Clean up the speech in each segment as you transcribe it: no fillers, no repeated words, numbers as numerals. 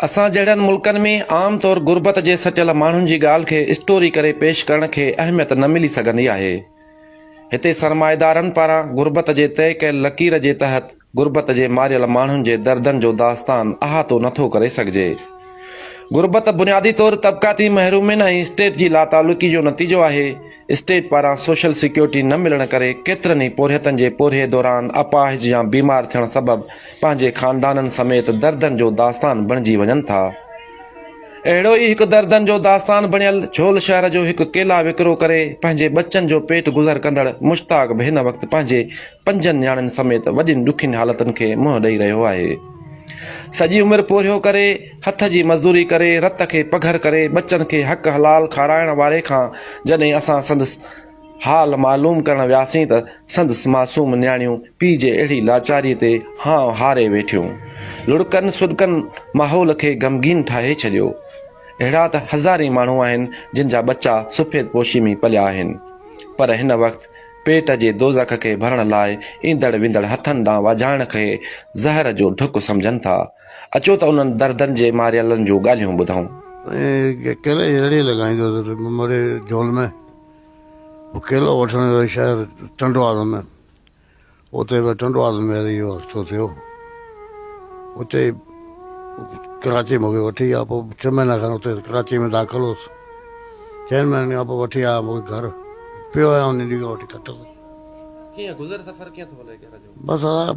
असां जहिड़नि मुल्कनि में आम तौर गुरबत जे सटियल माण्हुनि जी ॻाल्हि खे स्टोरी करे पेश करण खे अहमियत न मिली सघंदी आहे। हिते सरमाएदारनि पारां गुरबत जे तइ कयल लकीर जे तहत गुरबत जे मारियल माण्हुनि जे दर्दनि जो दास्तान अहातो नथो करे सघिजे। गुरबत बुनियादी तौर तबक़ाती महरूमिन ऐं स्टेट जी लातालुकी जो नतीजो आहे। स्टेट पारां सोशल सिक्योरिटी न मिलण करे केतिरनि ई पोरियतनि जे पोरिये दौरान अपाहिज या बीमार थियण सबबि पंहिंजे ख़ानदाननि समेत दर्दनि जो दास्तान बणिजी वञनि था। अहिड़ो ई हिकु दर्दनि जो दास्तान बणियल झोल शहर जो हिकु केला विकिरो करे पंहिंजे बचनि जो पेट गुज़र कंदड़ मुश्ताक बि हिन वक़्तु पंहिंजे 5 न्याणियुनि समेत वॾियुनि ॾुखियुनि हालतुनि खे मुंहुं ॾेई रहियो आहे। सॼी उमिरि पोरियो करे हथ जी मज़दूरी करे रत खे पघर करे बचनि खे हक़ हलाल खाराइण वारे खां जॾहिं असां संदसि हाल मालूम करण वियासीं त संदसि मासूम न्याणियूं पीउ जे अहिड़ी लाचारीअ ते हारे वेठियूं। लुड़कनि सुॾकनि माहौल खे ग़मगीन ठाहे छॾियो। अहिड़ा त हज़ारे माण्हू आहिनि जिन जा बच्चा सफ़ेद पोशी में पलिया आहिनि, पर हिन वक़्तु पेट जे दोज़ख खे भरण लाइ ईंदड़ वेंदड़ हथनि ॾांहुं वॼाइण खे ज़हर जो ढुक सम्झनि था। अचो त उन्हनि दर्दनि जे मारियलनि जूं ॻाल्हियूं ॿुधूं। केले जी रेड़ी लॻाईंदो मोरे झोल में केलो वठण वियो शहर टंडवाल में। उते टंडवाल में इहो छो थियो, उते कराची मूंखे वठी विया। पोइ 6 महीना खनि उते कराची में दाख़िल हुउसि। 6 महीने खां पोइ वठी आया मूंखे घर पियो आहियां उन ॾींहुं वठी कट बसि।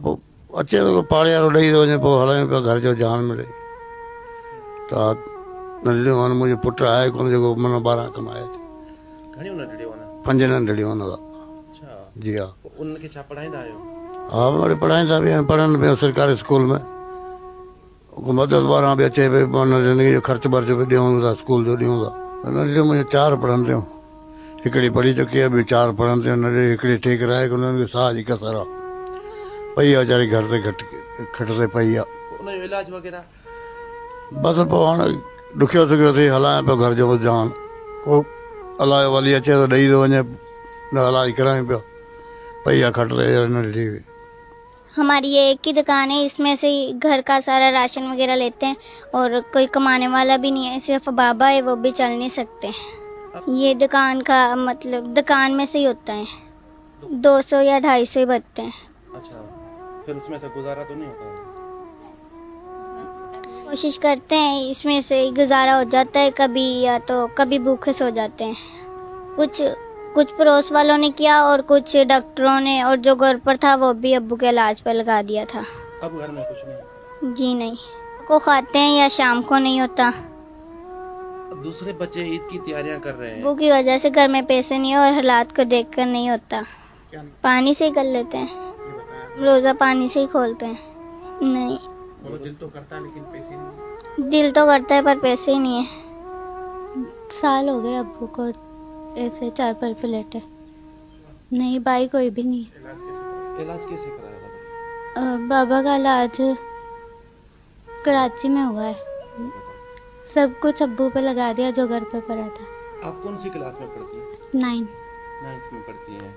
पोइ अचे थो पाड़े वारो ॾेई थो वञे, पोइ हलायूं पिया घर जो जान मिले त नंढड़ियूं आहिनि। मुंहिंजो पुटु आहे कोन जेको मन 12 कमाए। 5 नंढड़ियूं आहिनि। जी हा। हा वरी पढ़ाईंदा बि आहिनि, पढ़नि पिया सरकारी स्कूल में। मदद वारा बि अचे पई, ज़िंदगी जो ख़र्च वर्च बि ॾियूं था, स्कूल जो ॾियूं था। नंढड़ियूं मुंहिंजूं 4 पढ़नि थियूं। हिकिड़ी पढ़ी चुकी आहे, ॿियूं 4 पढ़नि थियूं। नंढड़ी हिकिड़ी ठीक रहे कोन, हुननि खे साह जी कसर आहे, पई आहे वीचारी घर ते खट ते पई आहे। बसि पोइ हाणे ॾुखियो सुखियो थी हलायां पियो घर जो जान। को अलाए वली अचे थो ॾेई थो वञे, न हलाई करायूं पिया, पई आहे खट ते नंढड़ी। हमारी ये एक ही दुकान है, इसमें से ही घर का सारा राशन वगैरह लेते हैं और कोई कमाने वाला भी नहीं है, सिर्फ बाबा है, वो भी चल नहीं सकते। ये दुकान का मतलब दुकान में से ही होता है, 200 या 250 ही बचते हैं। अच्छा, फिर उसमें से गुजारा तो नहीं होता? कोशिश करते हैं, इसमें से ही गुजारा हो जाता है कभी, या तो कभी भूखे सो जाते हैं। कुछ पड़ोस वालों ने किया और कुछ डॉक्टरों ने, और जो घर पर था वो भी अब्बू के इलाज पर लगा दिया था। अब घर में कुछ नहीं? जी नहीं, को खाते हैं या शाम को नहीं होता। अब दूसरे बच्चे ईद की तैयारियां कर रहे हैं, वो की वजह से घर में पैसे नहीं है और हालात को देखकर नहीं होता। पानी से ही कर लेते हैं, रोजा पानी से ही खोलते हैं। नहीं, दिल तो करता है लेकिन पैसे नहीं। दिल तो करता है पर पैसे ही नहीं है। साल हो गए अब्बू को ऐसे 4 पर लेटे। नहीं भाई कोई भी नहीं। इलाज कैसे कराया? बाबा का इलाज कराची में हुआ है। सब कुछ अब्बू पे लगा दिया जो घर पे पड़ा था। आप कौन सी क्लास में पढ़ती हैं? 9th में पढ़ती हैं।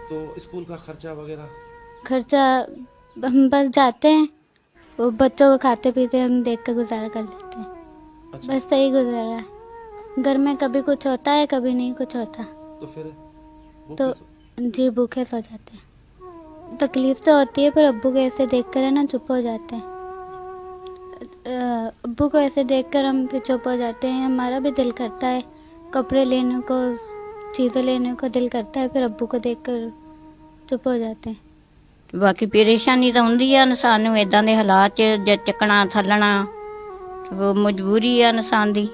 तो स्कूल का खर्चा वगैरह? खर्चा हम बस जाते हैं, वो बच्चों को खाते पीते हम देख कर गुजारा कर लेते हैं। अच्छा। बस सही गुजारा है। घर में कभी कुछ होता है, कभी नहीं कुछ होता, तो फिर तो जी भूखे सो जाते हैं। तकलीफ तो होती है, पर अब्बू को ऐसे देख कर है ना चुप हो जाते हैं। अब्बू को ऐसे देखकर हम फिर चुप हो जाते हैं। हमारा भी दिल करता है कपड़े लेने को, चीज़ें लेने को दिल करता है, फिर अब्बू को देखकर चुप हो जाते हैं। बाकी परेशानी तो होंदी है इंसान नूं, इदां दे हालात च चकना थलना वो मजबूरी है इंसान दी।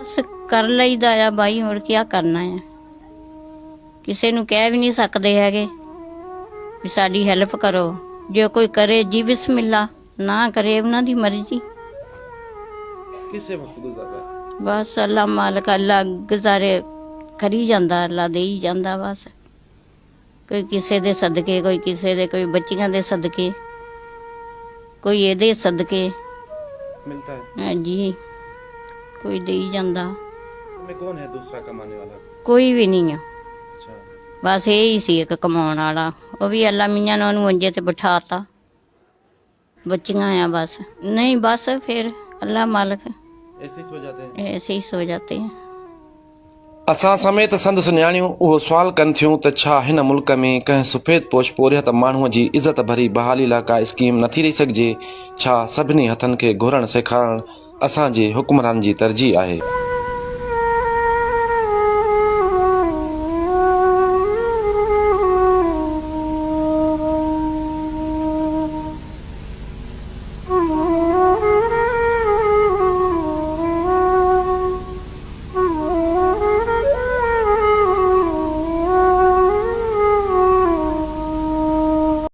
बस कर लईदा आ बाई, होर क्या करना है। किसी नूं कह भी नहीं सकते हैगे भी साडी हैल्प करो। जो कोई करे जी बिस्मिल्ला, ना करे उन्हां दी मर्जी। किसे वक्त गुजारा? बस अल्लाह मालिक अल्लाह गुजारे करी जांदा, अल्लाह दे ही जांदा। बस कोई किसे दे सदके, कोई किसे दे, कोई बच्चियां दे सदके, कोई एदे सदके मिलता है। जी कोई दे ही जांदा। में कौन है दूसरा कमाने वाला? कोई भी नहीं है। अच्छा। बस यही सी एक कमाउण वाला, वो भी अल्लाह मियां ने उन्होंने मंजे ते बिठाता। बच्चियां आ बस। नहीं बस फिर अल्लाह मालिक ऐसे ही सो जाते हैं। ऐसे ही सो जाते हैं। असां समेत संदसि न्याणियूं उहो सुवाल कनि थियूं त छा हिन मुल्क में कंहिं सफ़ेद पोश पोरियत माण्हूअ जी इज़त भरी बहाली लाइ का स्कीम नथी रही सघिजे? छा सभिनी हथनि खे घुरणु सेखारणु असांजे हुक्मरान जी तरजीह आहे?